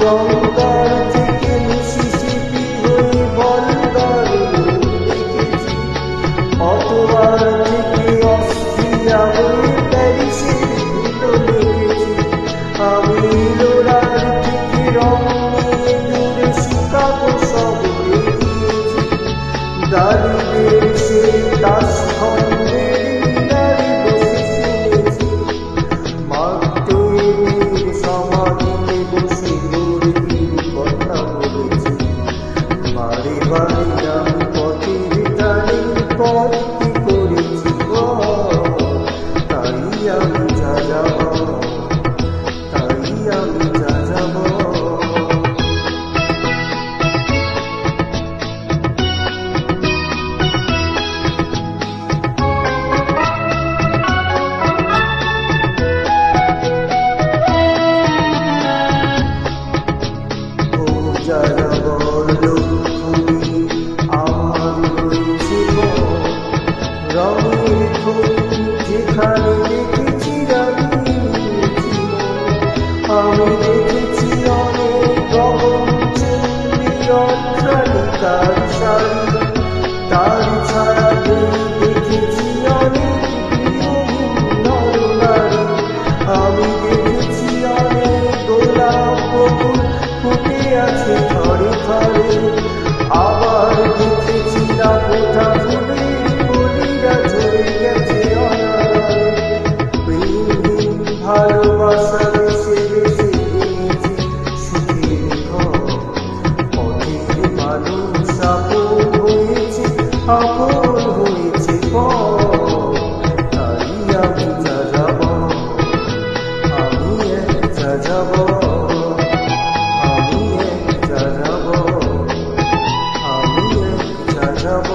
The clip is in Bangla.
গঙ্গার থেকে মিসিসিপি হয়ে বন্দর দেখেছি, অতবার থেকে অস্ট্রিয়া হয়ে প্যারিসে ধুলো লেগেছি। আমি লোরার থেকে রং নিয়ে দূরে শিকাগো শহরে গিয়েছি, দাঁড়িয়ে সে দাসখণ্ডের মিনারে বসে শুনেছি, মার্ক টুয়েনের সমাধিতে বসে কথা বলেছি। বারে বারে আমি পথের টানে পথটি করেছি, তাই আমি যা যাব, তাই আমি যা যাব। যারা বলল তুমি আমার হয়েছিল রঙের ছবি, যেখানে দেখেছি আমি দেখেছি অনেক গগনচুম্বী অট্টালিকার সারি, তার ছাড়া দেখেছি অনেক নরনারী, আমি দেখেছি অনেক গোলাপ ফুল ফুটে আছে থরে থরে, আবার দেখেছি না ফোটা ফুলের কলিরা ঝরে গেছে অনারে। প্রেমহীন ভালোবাসা বেশে বেশে পেয়েছি সুখের ঘর, পথের মানুষ আপন হয়েছে, আপন হয়েছে পর, তাই আমি যা যাব, আমি এক যা যাব, আমি এক যা যাব, আমি এক যা যাব।